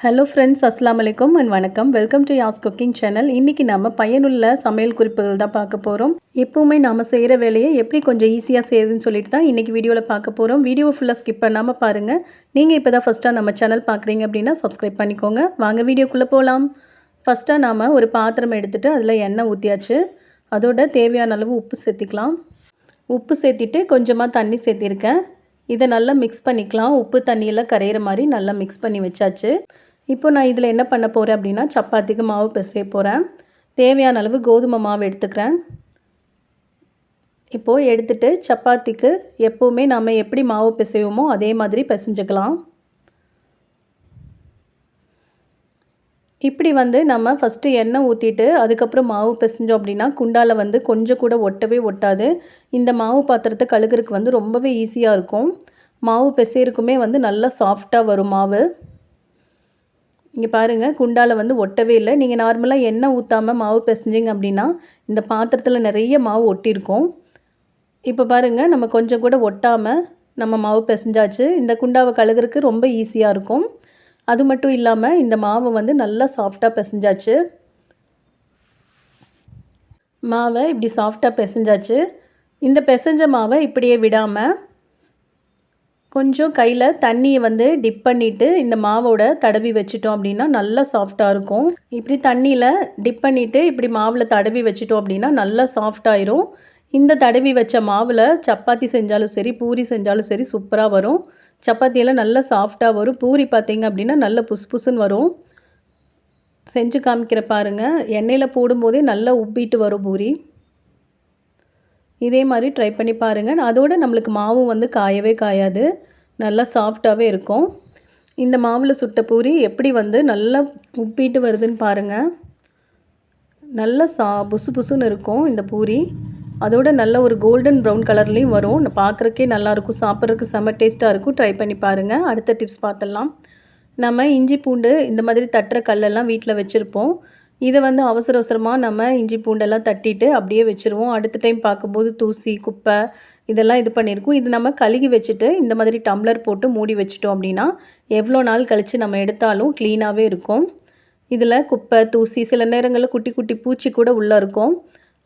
Hello friends, அஸ்ஸலாமு அலைக்கும் and வணக்கம். Welcome to Yas cooking channel. இன்றைக்கி நம்ம பயனுள்ள சமையல் குறிப்புகள் தான் பார்க்க போகிறோம். எப்போவுமே நம்ம செய்கிற வேலையை எப்படி கொஞ்சம் ஈஸியாக செய்யுதுன்னு சொல்லிட்டு தான் இன்றைக்கி வீடியோவில் பார்க்க போகிறோம். வீடியோ ஃபுல்லாக ஸ்கிப் பண்ணாமல் பாருங்கள். நீங்கள் இப்போ தான் ஃபஸ்ட்டாக நம்ம சேனல் பார்க்குறீங்க அப்படின்னா சப்ஸ்கிரைப் பண்ணிக்கோங்க. வாங்க வீடியோக்குள்ளே போகலாம். ஃபஸ்ட்டாக நாம் ஒரு பாத்திரம் எடுத்துகிட்டு அதில் எண்ணெய் ஊற்றியாச்சு. அதோட தேவையான அளவு உப்பு சேர்த்திக்கலாம். உப்பு சேர்த்திட்டு கொஞ்சமாக தண்ணி சேர்த்திருக்கேன். இதை நல்லா மிக்ஸ் பண்ணிக்கலாம். உப்பு தண்ணியெல்லாம் கரையிற மாதிரி நல்லா மிக்ஸ் பண்ணி வச்சாச்சு. இப்போ நான் இதில் என்ன பண்ண போகிறேன் அப்படின்னா சப்பாத்திக்கு மாவு பிசைய போகிறேன். தேவையான அளவு கோதுமை மாவு எடுத்துக்கிறேன். இப்போது எடுத்துகிட்டு சப்பாத்திக்கு எப்போவுமே நம்ம எப்படி மாவு பிசைவோமோ அதே மாதிரி பிசைஞ்சுக்கலாம். இப்படி நம்ம ஃபஸ்ட்டு எண்ணெய் ஊற்றிட்டு அதுக்கப்புறம் மாவு பிசைஞ்சோம் அப்படின்னா குண்டால் கொஞ்சம் கூட ஒட்டவே ஒட்டாது. இந்த மாவு பாத்திரத்தை கழுகுறதுக்கு ரொம்பவே ஈஸியாக இருக்கும். மாவு பிசைறதுக்குமே நல்லா சாஃப்டாக வரும் மாவு. இங்கே பாருங்கள், குண்டால் ஒட்டவே இல்லை. நீங்கள் நார்மலாக எண்ணெய் ஊற்றாமல் மாவு பிசைஞ்சிங்க அப்படின்னா இந்த பாத்திரத்தில் நிறைய மாவு ஒட்டியிருக்கும். இப்போ பாருங்கள், நம்ம கொஞ்சம் கூட ஒட்டாமல் நம்ம மாவு பிசைஞ்சாச்சு. இந்த குண்டாவை கழுகுறதுக்கு ரொம்ப ஈஸியாக இருக்கும். அது மட்டும் இல்லாமல் இந்த மாவை நல்லா சாஃப்டாக பிசைஞ்சாச்சு. மாவை இப்படி சாஃப்டாக பிசைஞ்சாச்சு. இந்த பிசைஞ்ச மாவை இப்படியே விடாமல் கொஞ்சம் கையில் தண்ணியை டிப் பண்ணிவிட்டு இந்த மாவோட தடவி வச்சிட்டோம் அப்படின்னா நல்லா சாஃப்டாக இருக்கும். இப்படி தண்ணியில் டிப் பண்ணிவிட்டு இப்படி மாவில் தடவி வச்சிட்டோம் அப்படின்னா நல்லா சாஃப்டாயிரும். இந்த தடவி வச்ச மாவில் சப்பாத்தி செஞ்சாலும் சரி, பூரி செஞ்சாலும் சரி சூப்பராக வரும். சப்பாத்தியெல்லாம் நல்லா சாஃப்டாக வரும். பூரி பார்த்திங்க அப்படின்னா நல்லா புசு புசுன்னு வரும். செஞ்சு காமிக்கிற பாருங்கள். எண்ணெயில் போடும்போதே நல்லா உப்பிட்டு வரும் பூரி. இதே மாதிரி ட்ரை பண்ணி பாருங்கள். அதோடு நம்மளுக்கு மாவும் காயவே காயாது. நல்லா சாஃப்டாகவே இருக்கும். இந்த மாவில் சுட்ட பூரி எப்படி நல்லா உப்பிட்டு வருதுன்னு பாருங்கள். நல்லா புசு புசுன்னு இருக்கும் இந்த பூரி. அதோட நல்ல ஒரு கோல்டன் ப்ரௌன் கலர்லேயும் வரும். பார்க்குறக்கே நல்லாயிருக்கும். சாப்பிட்றதுக்கு செம்ம டேஸ்ட்டாக இருக்கும். ட்ரை பண்ணி பாருங்கள். அடுத்த டிப்ஸ் பார்த்துடலாம். நம்ம இஞ்சி பூண்டு இந்த மாதிரி தட்டுற கல்லெல்லாம் வீட்டில் வச்சுருப்போம். இதை அவசர அவசரமாக நம்ம இஞ்சி பூண்டெல்லாம் தட்டிட்டு அப்படியே வச்சுருவோம். அடுத்த டைம் பார்க்கும்போது தூசி குப்பை இதெல்லாம் இது பண்ணியிருக்கோம். இது நம்ம கழுகி வச்சுட்டு இந்த மாதிரி டம்ளர் போட்டு மூடி வச்சிட்டோம் அப்படின்னா எவ்வளோ நாள் கழித்து நம்ம எடுத்தாலும் க்ளீனாகவே இருக்கும். இதில் குப்பை தூசி சில நேரங்களில் குட்டி குட்டி பூச்சி கூட உள்ளே இருக்கும்.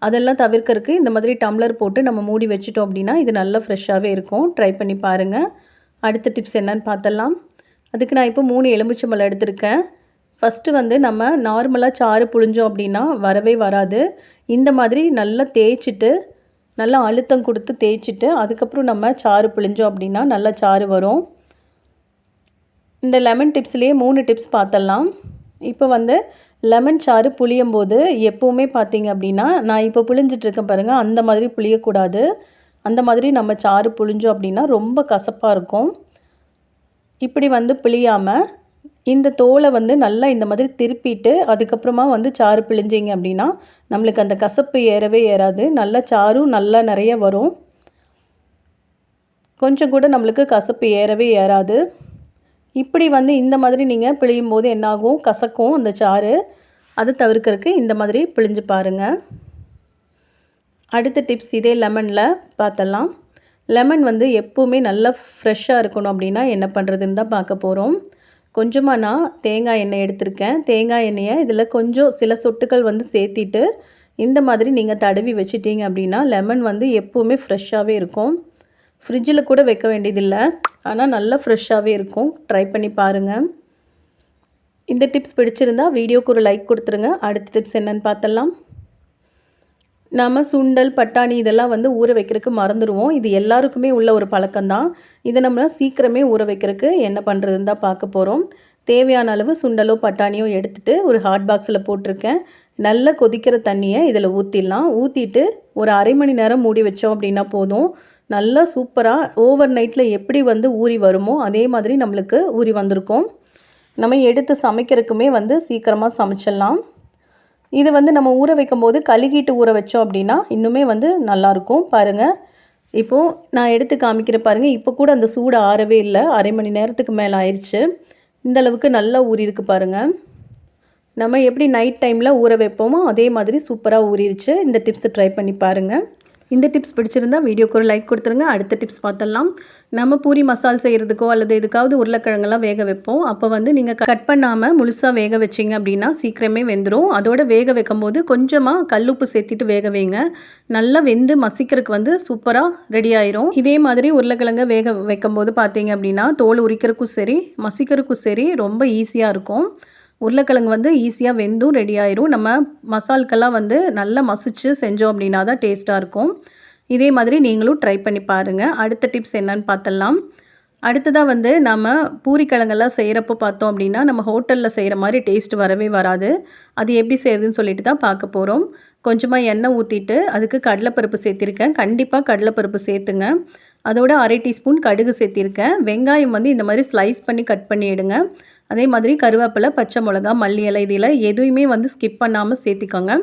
அதெல்லாம் தவிர்க்கறதுக்கு இந்த மாதிரி டம்ளர் போட்டு நம்ம மூடி வச்சிட்டோம் அப்படின்னா இது நல்லா ஃப்ரெஷ்ஷாகவே இருக்கும். ட்ரை பண்ணி பாருங்கள். அடுத்த டிப்ஸ் என்னன்னு பார்த்தலாம். அதுக்கு நான் இப்போ 3 எலுமிச்சம்பழம் எடுத்திருக்கேன். ஃபஸ்ட்டு நம்ம நார்மலாக சாறு புழிஞ்சோம் அப்படின்னா வரவே வராது. இந்த மாதிரி நல்லா தேய்ச்சிட்டு நல்லா அழுத்தம் கொடுத்து தேய்ச்சிட்டு அதுக்கப்புறம் நம்ம சாறு புழிஞ்சோம் அப்படின்னா நல்லா சாறு வரும். இந்த லெமன் டிப்ஸ்லேயே 3 டிப்ஸ் பார்த்தலாம். இப்போ லெமன் சாறு புளியும் போது எப்போவுமே பார்த்திங்க அப்படின்னா நான் இப்போ புழிஞ்சிட்ருக்கேன் பாருங்கள், அந்த மாதிரி புளியக்கூடாது. அந்த மாதிரி நம்ம சாறு புழிஞ்சோம் அப்படின்னா ரொம்ப கசப்பாக இருக்கும். இப்படி புளியாமல் இந்த தோலை நல்லா இந்த மாதிரி திருப்பிட்டு அதுக்கப்புறமா சாறு பிழிஞ்சிங்க அப்படின்னா நம்மளுக்கு அந்த கசப்பு ஏறவே ஏறாது. நல்லா சாரும் நல்லா நிறைய வரும். கொஞ்சம் கூட நம்மளுக்கு கசப்பு ஏறவே ஏறாது. இப்படி இந்த மாதிரி நீங்கள் பிழியும் போது என்னாகும், கசக்கும் அந்த சாறு. அதை தவிர்க்கறதுக்கு இந்த மாதிரி பிழிஞ்சு பாருங்கள். அடுத்த டிப்ஸ் இதே லெமனில் பார்த்தலாம். லெமன் எப்போவுமே நல்லா ஃப்ரெஷ்ஷாக இருக்கணும் அப்படின்னா என்ன பண்ணுறதுன்னு தான் பார்க்க போகிறோம். கொஞ்சமாக நான் தேங்காய் எண்ணெய் எடுத்திருக்கேன். தேங்காய் எண்ணெயை இதில் கொஞ்சம் சில சொட்டுக்கள் சேர்த்திட்டு இந்த மாதிரி நீங்கள் தடவி வச்சிட்டிங்க அப்படின்னா லெமன் எப்போவுமே ஃப்ரெஷ்ஷாகவே இருக்கும். ஃப்ரிட்ஜில் கூட வைக்க வேண்டியதில்லை. ஆனால் நல்லா ஃப்ரெஷ்ஷாகவே இருக்கும். ட்ரை பண்ணி பாருங்கள். இந்த டிப்ஸ் பிடிச்சிருந்தா வீடியோக்கு ஒரு லைக் கொடுத்துருங்க. அடுத்த டிப்ஸ் என்னென்னு பார்த்தலாம். நாம் சுண்டல் பட்டாணி இதெல்லாம் ஊற வைக்கிறதுக்கு மறந்துடுவோம். இது எல்லாருக்குமே உள்ள ஒரு பழக்கம்தான். இதை நம்ம சீக்கிரமே ஊற வைக்கிறதுக்கு என்ன பண்ணுறதுன்னு தான் பார்க்க போகிறோம். தேவையான அளவு சுண்டலோ பட்டாணியோ எடுத்துகிட்டு ஒரு ஹாட் பாக்ஸில் போட்டிருக்கேன். நல்லா கொதிக்கிற தண்ணியை இதில் ஊற்றிடலாம். ஊற்றிட்டு ஒரு அரை மணி நேரம் மூடி வச்சோம் அப்படின்னா போதும். நல்லா சூப்பராக ஓவர் நைட்டில் எப்படி ஊறி வருமோ அதே மாதிரி நம்மளுக்கு ஊறி வந்திருக்கும். நம்ம எடுத்து சமைக்கிறதுக்குமே சீக்கிரமாக சமைச்சிடலாம். இது நம்ம ஊற வைக்கும்போது கழுகிட்டு ஊற வச்சோம் அப்படின்னா இன்னுமே நல்லாயிருக்கும். பாருங்கள், இப்போது நான் எடுத்து காமிக்கிற பாருங்கள். இப்போ கூட அந்த சூடு ஆறவே இல்லை. அரை மணி நேரத்துக்கு மேலே ஆயிடுச்சு. இந்தளவுக்கு நல்லா ஊறிருக்கு பாருங்கள். நம்ம எப்படி நைட் டைமில் ஊற வைப்போமோ அதே மாதிரி சூப்பராக ஊறிடுச்சு. இந்த டிப்ஸை ட்ரை பண்ணி பாருங்கள். இந்த டிப்ஸ் பிடிச்சிருந்தா வீடியோக்கு ஒரு லைக் கொடுத்துருங்க. அடுத்த டிப்ஸ் பார்த்தலாம். நம்ம பூரி மசால் செய்கிறதுக்கோ அல்லது எதுக்காவது உருளைக்கிழங்கெல்லாம் வேக வைப்போம். அப்போ வந்து நீங்கள் கட் பண்ணாமல் முழுசாக வேக வச்சிங்க அப்படின்னா சீக்கிரமே வெந்துடும். அதோட வேக வைக்கும்போது கொஞ்சமாக கல்லுப்பு சேர்த்திட்டு வேக வைங்க. நல்லா வெந்து மசிக்கிறதுக்கு வந்து சூப்பராக ரெடி ஆயிரும். இதே மாதிரி உருளைக்கிழங்க வேக வைக்கும்போது பார்த்தீங்க அப்படின்னா தோல் உரிக்கிறதுக்கும் சரி மசிக்கிறதுக்கும் சரி ரொம்ப ஈஸியாக இருக்கும். உருளைக்கிழங்கு வந்து ஈஸியாக வெந்தும் ரெடி ஆயிரும். நம்ம மசாலுக்கெல்லாம் வந்து நல்லா மசிச்சு செஞ்சோம் அப்படின்னா தான் டேஸ்ட்டாக இருக்கும். இதே மாதிரி நீங்களும் ட்ரை பண்ணி பாருங்கள். அடுத்த டிப்ஸ் என்னன்னு பார்த்தலாம். அடுத்ததாக வந்து நம்ம பூரிக்கிழங்கெல்லாம் செய்கிறப்போ பார்த்தோம் அப்படின்னா நம்ம ஹோட்டலில் செய்கிற மாதிரி டேஸ்ட் வரவே வராது. அது எப்படி செய்யுதுன்னு சொல்லிட்டு தான் பார்க்க போகிறோம். கொஞ்சமாக எண்ணெய் ஊற்றிட்டு அதுக்கு கடலைப்பருப்பு சேர்த்திருக்கேன். கண்டிப்பாக கடலைப்பருப்பு சேர்த்துங்க. அதோட 1/2 டீஸ்பூன் கடுகு சேர்த்திருக்கேன். வெங்காயம் வந்து இந்த மாதிரி ஸ்லைஸ் பண்ணி கட் பண்ணி எடுங்க. அதே மாதிரி கருவேப்பிலை, பச்சை மிளகா, மல்லி இலை இதில் எதுவுமே வந்து ஸ்கிப் பண்ணாமல் சேர்த்திக்கோங்க.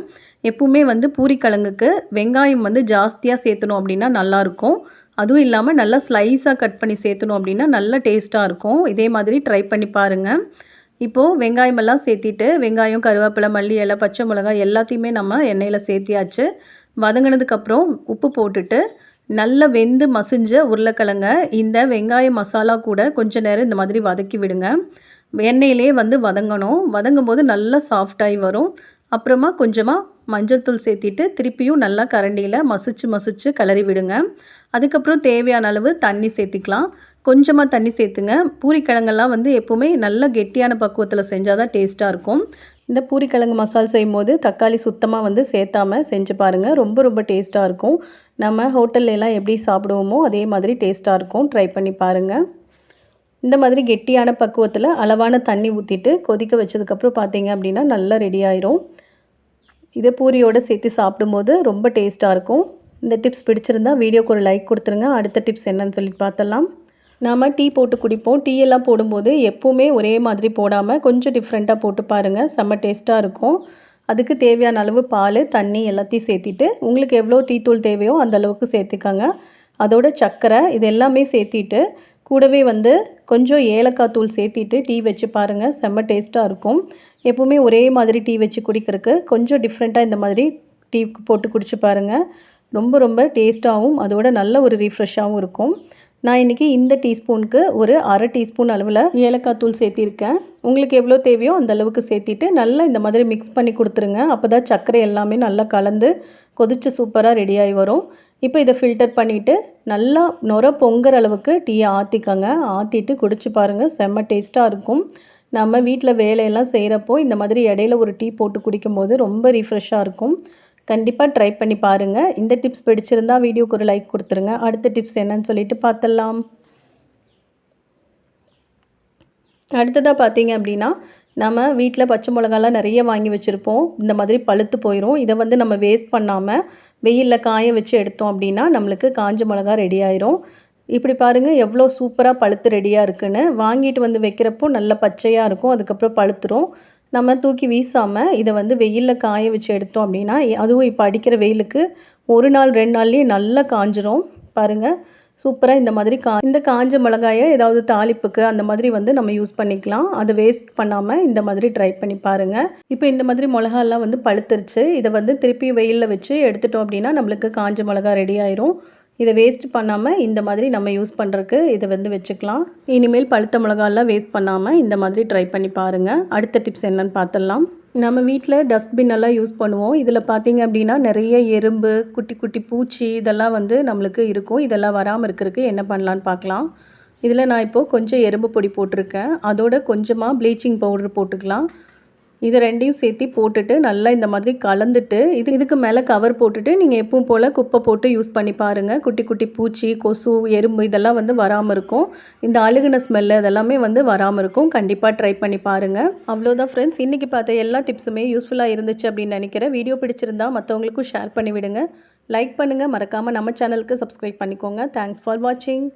எப்பவுமே வந்து பூரிக்கிழங்குக்கு வெங்காயம் வந்து ஜாஸ்தியாக சேர்த்தணும் அப்படின்னா நல்லாயிருக்கும். அதுவும் இல்லாமல் நல்லா ஸ்லைஸாக கட் பண்ணி சேர்த்தணும் அப்படின்னா நல்ல டேஸ்ட்டாக இருக்கும். இதே மாதிரி ட்ரை பண்ணி பாருங்கள். இப்போது வெங்காயமெல்லாம் சேர்த்திட்டு வெங்காயம், கருவேப்பிலை, மல்லி இலை, பச்சை மிளகாய் எல்லாத்தையுமே நம்ம எண்ணெயில் சேர்த்தியாச்சு. வதங்கினதுக்கப்புறம் உப்பு போட்டுட்டு நல்லா வெந்து மசிஞ்ச உருளைக்கிழங்க இந்த வெங்காய மசாலா கூட கொஞ்சம் நேரம் இந்த மாதிரி வதக்கி விடுங்க. எண்ணெயிலே வந்து வதங்கணும். வதங்கும் போது நல்லா சாஃப்டாகி வரும். அப்புறமா கொஞ்சமாக மஞ்சள் தூள் சேர்த்திட்டு திருப்பியும் நல்லா கரண்டியில் மசிச்சு கிளறி விடுங்க. அதுக்கப்புறம் தேவையான அளவு தண்ணி சேர்த்திக்கலாம். கொஞ்சமாக தண்ணி சேர்த்துங்க. பூரிக்கிழங்கெல்லாம் வந்து எப்போவுமே நல்லா கெட்டியான பக்குவத்தில் செஞ்சால் தான் டேஸ்ட்டாக இருக்கும். இந்த பூரிக்கிழங்கு மசால் செய்யும்போது தக்காளி சுத்தமாக வந்து சேர்த்தாமல் செஞ்சு பாருங்கள். ரொம்ப டேஸ்ட்டாக இருக்கும். நம்ம ஹோட்டல்லாம் எப்படி சாப்பிடுவோமோ அதே மாதிரி டேஸ்ட்டாக இருக்கும். ட்ரை பண்ணி பாருங்கள். இந்த மாதிரி கெட்டியான பக்குவத்தில் அளவான தண்ணி ஊற்றிட்டு கொதிக்க வச்சதுக்கப்புறம் பார்த்தீங்க அப்படின்னா நல்லா ரெடி ஆயிரும். இதை பூரியோடு சேர்த்து சாப்பிடும்போது ரொம்ப டேஸ்ட்டாக இருக்கும். இந்த டிப்ஸ் பிடிச்சிருந்தா வீடியோக்கு ஒரு லைக் கொடுத்துருங்க. அடுத்த டிப்ஸ் என்னன்னு சொல்லி பார்த்தலாம். நாம் டீ போட்டு குடிப்போம். டீ எல்லாம் போடும்போது எப்போவுமே ஒரே மாதிரி போடாமல் கொஞ்சம் டிஃப்ரெண்ட்டாக போட்டு பாருங்கள். செம்ம டேஸ்ட்டாக இருக்கும். அதுக்கு தேவையான அளவு பால், தண்ணி எல்லாத்தையும் சேர்த்திட்டு உங்களுக்கு எவ்வளோ டீ தூள் தேவையோ அந்த அளவுக்கு சேர்த்துக்கோங்க. அதோட சர்க்கரை இது எல்லாமே சேர்த்திட்டு கூடவே வந்து கொஞ்சம் ஏலக்காய் தூள் சேர்த்திட்டு டீ வச்சு பாருங்கள். செம்ம டேஸ்ட்டாக இருக்கும். எப்போவுமே ஒரே மாதிரி டீ வச்சு குடிக்கிறதுக்கு கொஞ்சம் டிஃப்ரெண்ட்டாக இந்த மாதிரி டீ போட்டு குடிச்சு பாருங்கள். ரொம்ப டேஸ்ட்டாகவும் அதோட நல்ல ஒரு ரீஃப்ரெஷ்ஷாகவும் இருக்கும். நான் இன்றைக்கி இந்த டீஸ்பூனுக்கு ஒரு 1/2 டீஸ்பூன் அளவில் ஏலக்காய் தூள் சேர்த்திருக்கேன். உங்களுக்கு எவ்வளோ தேவையோ அந்த அளவுக்கு சேர்த்திட்டு நல்லா இந்த மாதிரி மிக்ஸ் பண்ணி கொடுத்துருங்க. அப்போ தான் சர்க்கரை எல்லாமே நல்லா கலந்து கொதித்து சூப்பராக ரெடியாகி வரும். இப்போ இதை ஃபில்டர் பண்ணிவிட்டு நல்லா நுர பொங்குற அளவுக்கு டீயை ஆற்றிக்கோங்க. ஆற்றிட்டு குடிச்சு பாருங்கள். செம்ம டேஸ்ட்டாக இருக்கும். நம்ம வீட்டில் வேலையெல்லாம் செய்கிறப்போ இந்த மாதிரி இடையில ஒரு டீ போட்டு குடிக்கும்போது ரொம்ப ரீஃப்ரெஷ்ஷாக இருக்கும். கண்டிப்பாக ட்ரை பண்ணி பாருங்கள். இந்த டிப்ஸ் பிடிச்சிருந்தா வீடியோக்கு ஒரு லைக் கொடுத்துருங்க. அடுத்த டிப்ஸ் என்னன்னு சொல்லிட்டு பார்த்தலாம். அடுத்ததாக பார்த்தீங்க அப்படின்னா நம்ம வீட்டில் பச்சை மிளகாலாம் நிறைய வாங்கி வச்சுருப்போம். இந்த மாதிரி பழுத்து போயிடும். இதை வந்து நம்ம வேஸ்ட் பண்ணாமல் வெயிலில் காய வச்சு எடுத்தோம் அப்படின்னா நம்மளுக்கு காஞ்ச மிளகா ரெடி ஆயிரும். இப்படி பாருங்கள் எவ்வளோ சூப்பராக பழுத்து ரெடியாக இருக்குன்னு. வாங்கிட்டு வந்து வைக்கிறப்போ நல்ல பச்சையாக இருக்கும். அதுக்கப்புறம் பழுத்துரும். நம்ம தூக்கி வீசாமல் இதை வந்து வெயிலில் காய வச்சு எடுத்தோம் அப்படின்னா அதுவும் இப்போ அடிக்கிற வெயிலுக்கு 1 நாள் 2 நாள்லேயே நல்லா காஞ்சிரும். பாருங்கள் சூப்பராக இந்த மாதிரி இந்த காஞ்ச மிளகாயை ஏதாவது தாளிப்புக்கு அந்த மாதிரி வந்து நம்ம யூஸ் பண்ணிக்கலாம். அதை வேஸ்ட் பண்ணாமல் இந்த மாதிரி ட்ரை பண்ணி பாருங்கள். இப்போ இந்த மாதிரி மிளகாலாம் வந்து பழுத்துருச்சு. இதை வந்து திருப்பி வெயிலில் வச்சு எடுத்துட்டோம் அப்படின்னா நம்மளுக்கு காஞ்ச மிளகா ரெடி ஆயிரும். இதை வேஸ்ட் பண்ணாமல் இந்த மாதிரி நம்ம யூஸ் பண்ணுறதுக்கு இதை வந்து வச்சுக்கலாம். இனிமேல் பழுத்த மிளகாலாம் வேஸ்ட் பண்ணாமல் இந்த மாதிரி ட்ரை பண்ணி பாருங்கள். அடுத்த டிப்ஸ் என்னன்னு பார்த்தலாம். நம்ம வீட்டில் டஸ்ட்பின் எல்லாம் யூஸ் பண்ணுவோம். இதில் பார்த்திங்க அப்படின்னா நிறைய எறும்பு, குட்டி பூச்சி இதெல்லாம் வந்து நம்மளுக்கு இருக்கும். இதெல்லாம் வராமல் இருக்கிறதுக்கு என்ன பண்ணலான்னு பார்க்கலாம். இதில் நான் இப்போது கொஞ்சம் எறும்பு பொடி போட்டிருக்கேன். அதோட கொஞ்சமாக ப்ளீச்சிங் பவுடர் போட்டுக்கலாம். இது ரெண்டையும் சேர்த்து போட்டுட்டு நல்லா இந்த மாதிரி கலந்துட்டு இதுக்கு மேலே கவர் போட்டுட்டு நீங்கள் எப்பவும் போல் குப்பை போட்டு யூஸ் பண்ணி பாருங்கள். குட்டி பூச்சி, கொசு, எறும்பு இதெல்லாம் வந்து வராமல் இருக்கும். இந்த அழுகுன ஸ்மெல்லு அதெல்லாமே வந்து வராமல் இருக்கும். கண்டிப்பாக ட்ரை பண்ணி பாருங்கள். அவ்வளோதான் ஃப்ரெண்ட்ஸ். இன்றைக்கி பார்த்த எல்லா டிப்ஸுமே யூஸ்ஃபுல்லாக இருந்துச்சு அப்படின்னு நினைக்கிறேன். வீடியோ பிடிச்சிருந்தா மற்றவங்களுக்கும் ஷேர் பண்ணி விடுங்க. லைக் பண்ணுங்கள். மறக்காமல் நம்ம சேனலுக்கு சப்ஸ்கிரைப் பண்ணிக்கோங்க. தேங்க்ஸ் ஃபார் வாட்சிங்.